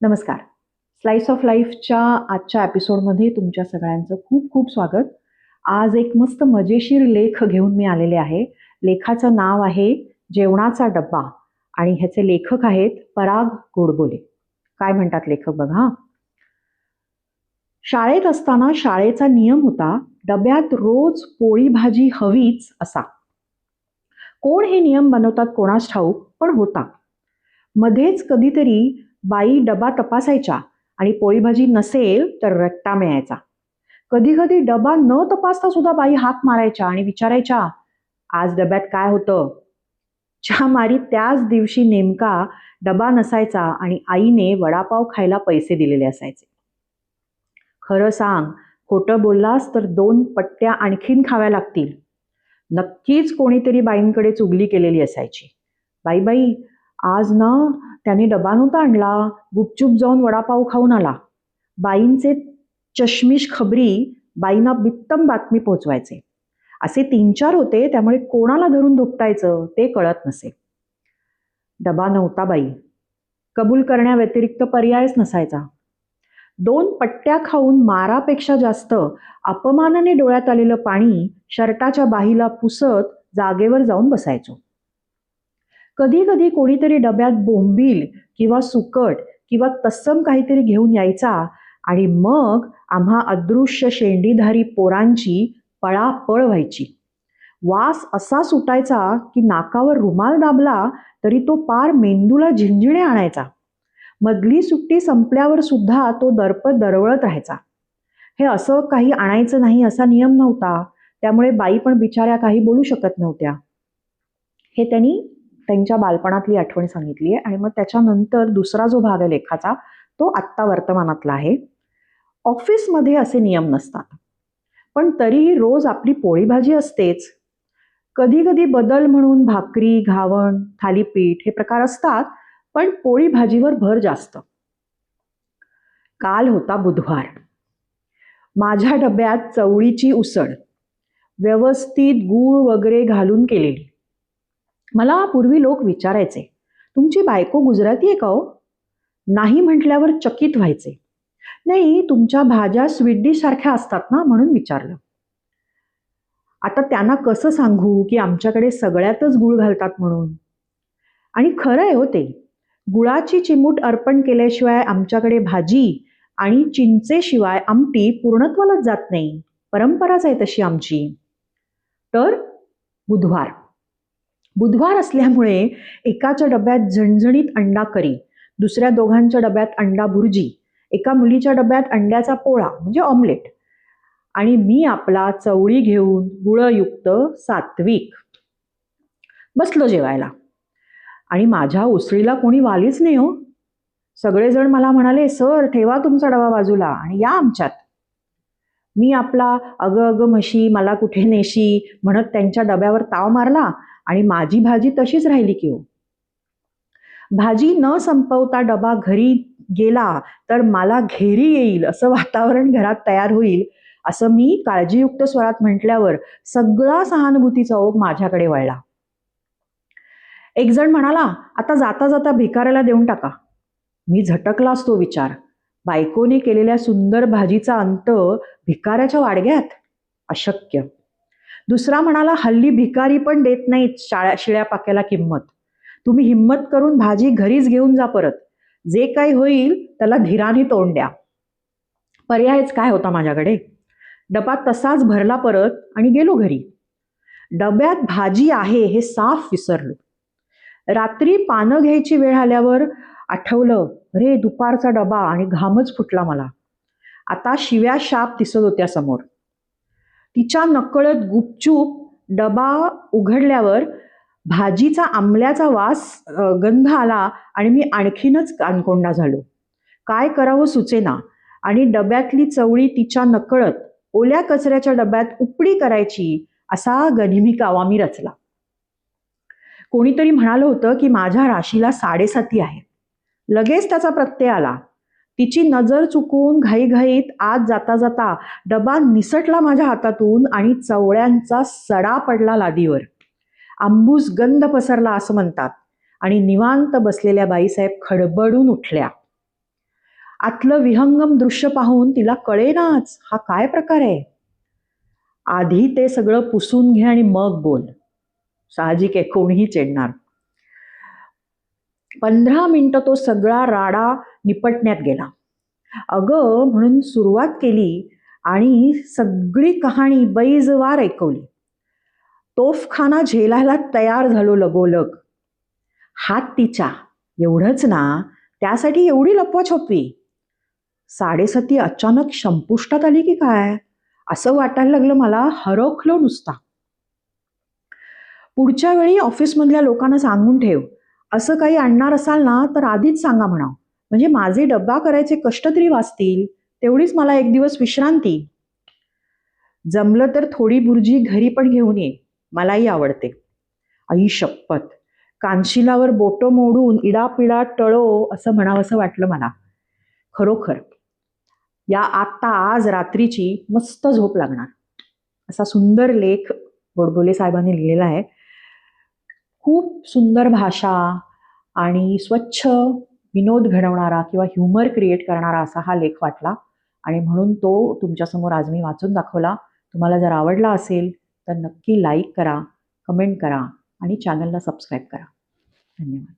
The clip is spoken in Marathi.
नमस्कार. स्लाइस ऑफ लाईफच्या आजच्या एपिसोडमध्ये तुमच्या सगळ्यांचं खूप खूप स्वागत. आज एक मस्त मजेशीर लेख घेऊन मी आलेले आहे. लेखाचं नाव आहे जेवणाचा डब्बा आणि ह्याचे लेखक आहेत पराग गोडबोले. काय म्हणतात लेखक बघा. शाळेत असताना शाळेचा नियम होता डब्यात रोज पोळी भाजी हवीच असा. कोण हे नियम बनवतात कोणास ठाऊक, पण होता. मध्येच कधीतरी बाई डबा तपासायच्या आणि पोळी भाजी नसेल तर रट्टा मिळायचा. कधी कधी डबा न तपासता सुद्धा बाई हाक मारायच्या आणि विचारायच्या, आज डब्यात काय होतं. चहा मारी त्याच दिवशी नेमका डबा नसायचा आणि आईने वडापाव खायला पैसे दिलेले असायचे. खरं सांग, खोटं बोललास तर 2 पट्ट्या आणखीन खाव्या लागतील. नक्कीच कोणीतरी बाईंकडे चुगली केलेली असायची. बाई बाई, आज ना त्याने डबा नव्हता आणला, गुपचूप जाऊन वडापाव खाऊन आला. बाईंचे चष्मिश खबरी बाईंना बित्तम बातमी पोहोचवायचे. असे 3-4 होते, त्यामुळे कोणाला धरून धुपटायचं ते कळत नसे. डबा नव्हता बाई, कबूल करण्याव्यतिरिक्त पर्यायच नसायचा. 2 पट्ट्या खाऊन मारापेक्षा जास्त अपमानाने डोळ्यात आलेलं पाणी शर्टाच्या बाहीला पुसत जागेवर जाऊन बसायचो. कधी कधी कोणीतरी डब्यात बोंबील किंवा सुकट किंवा तत्सम काहीतरी घेऊन यायचा आणि मग आम्हा अदृश्य शेंडीधारी पोरांची पळापळ व्हायची. वास असा सुटायचा की नाकावर रुमाल दाबला तरी तो पार मेंदूला झिंजिणे आणायचा. मधली सुट्टी संपल्यावर सुद्धा तो दर्प दरवळत राहायचा. हे असं काही आणायचं नाही असा नियम नव्हता, त्यामुळे बाई पण बिचाऱ्या काही बोलू शकत नव्हत्या. हे त्यांनी त्यांच्या बालपणातली आठवण सांगितली आहे. आणि मग त्याच्यानंतर दुसरा जो भाग आहे लेखाचा तो आत्ता वर्तमानातला आहे. ऑफिसमध्ये असे नियम नसतात, पण तरीही रोज आपली पोळी भाजी असतेच. कधी कधी बदल म्हणून भाकरी, घावण, थालीपीठ हे प्रकार असतात, पण पोळी भाजीवर भर जास्त. काल होता बुधवार. माझ्या डब्यात चवळीची उसळ, व्यवस्थित गूळ वगैरे घालून केलेली. मला पूर्वी लोक विचारायचे, तुमची बायको गुजराती आहे का हो? नाही म्हटल्यावर चकित व्हायचे. नाही, तुमच्या भाज्या स्वीट डिश सारख्या असतात ना म्हणून विचारलं. आता त्यांना कसं सांगू की आमच्याकडे सगळ्यातच गूळ घालतात म्हणून. आणि खरं आहे हो ते. गुळाची चिमूट अर्पण केल्याशिवाय आमच्याकडे भाजी आणि चिंचेशिवाय आमटी पूर्णत्वालाच जात नाही. परंपराच आहे तशी आमची. तर बुधवार बुधवार असल्यामुळे एकाच्या डब्यात झणझणीत अंडा करी, दुसऱ्या दोघांच्या डब्यात अंडा भुर्जी, एका मुलीच्या डब्यात अंड्याचा पोळा म्हणजे ऑमलेट, आणि मी आपला चवळी घेऊन गुळयुक्त सात्विक बसलो जेवायला. आणि माझ्या उसळीला कोणी वालीच नाही हो. सगळेजण मला म्हणाले, सर ठेवा तुमचा डबा बाजूला आणि या आमच्यात. मी आपला अगं अगं म्हशी मला कुठे नेशी म्हणत त्यांच्या डब्यावर ताव मारला आणि माझी भाजी तशीच राहिली की हो. भाजी न संपवता डबा घरी गेला तर मला घेरी येईल असं वातावरण घरात तयार होईल असं मी काळजीयुक्त स्वरात म्हटल्यावर सगळा सहानुभूतीचा ओघ माझ्याकडे वळला. एक जण म्हणाला, आता जाता जाता भिकाऱ्याला देऊन टाका. मी झटकलाच तो विचार. बायकोने केलेल्या सुंदर भाजीचा अंत भिकाऱ्याच्या वाडग्यात? अशक्य. दुसरा म्हणाला, हल्ली भिकारी पण देत नाहीत शिळ्या पाक्याला किंमत. तुम्ही हिंमत करून भाजी घरीच घेऊन जा परत. जे काही होईल त्याला धीराने तोंड द्या. पर्यायच काय होता माझ्याकडे. डबा तसाच भरला परत आणि गेलो घरी. डब्यात भाजी आहे हे साफ विसरलो. रात्री पानं घ्यायची वेळ आल्यावर आठवलं, अरे दुपारचा डबा, आणि घामच फुटला मला. आता शिव्या शाप दिसत होत्या समोर. तिच्या नकळत गुपचूप डबा उघडल्यावर भाजीचा आंबल्याचा गंध आला आणि मी आणखीनच कानकोंडा झालो. काय करावं सुचेना आणि डब्यातली चवळी तिच्या नकळत ओल्या कचऱ्याच्या डब्यात उपडी करायची असा गनिमी कावा मी रचला. कोणीतरी म्हणालं होतं की माझ्या राशीला 7.5 आहे. लगेच त्याचा प्रत्यय आला. तिची नजर चुकून घाईघाईत आत जाता जाता डबा निसटला माझ्या हातातून आणि चवळ्यांचा सडा पडला लादीवर. आंबूस गंध पसरला असं म्हणतात. आणि निवांत बसलेल्या बाईसाहेब खडबडून उठल्या. आतलं विहंगम दृश्य पाहून तिला कळेनाच हा काय प्रकार आहे. आधी ते सगळं पुसून घे आणि मग बोल. साहजिक आहे, कोणीही चिडणार. 15 मिनिटं तो सगळा राडा निपटण्यात गेला. अगं म्हणून सुरुवात केली आणि सगळी कहाणी बैजवार ऐकवली. तोफखाना झेलायला तयार झालो लगोलग. हात तिच्या, एवढंच ना, त्यासाठी एवढी लपवाछपवी. 7:30 अचानक संपुष्टात आली की काय असं वाटायला लागलं मला. हरखलो नुसता. पुढच्या वेळी ऑफिसमधल्या लोकांना सांगून ठेव, असं काही आणणार असाल ना तर आधीच सांगा म्हणावं, म्हणजे माझे डब्बा करायचे कष्ट तरी वाचतील. तेवढीच मला एक दिवस विश्रांती. जमलं तर थोडी बुर्जी घरी पण घेऊन ये, मलाही आवडते. आई शपथ, कानशिलावर बोटं मोडून इडापिडा टळो असं म्हणावंसं वाटलं मला. खरोखर या आता आज रात्रीची मस्त झोप लागणार. असा सुंदर लेख गोडबोले साहेबांनी लिहिलेला आहे. खूप सुंदर भाषा आणि स्वच्छ विनोद घडवणारा किंवा ह्युमर क्रिएट करणारा असा हा लेख वाटला आणि म्हणून तो तुमच्यासमोर आज मी वाचून दाखवला. तुम्हाला जर आवडला असेल तर नक्की लाईक करा, कमेंट करा आणि चॅनलला सबस्क्राईब करा. धन्यवाद.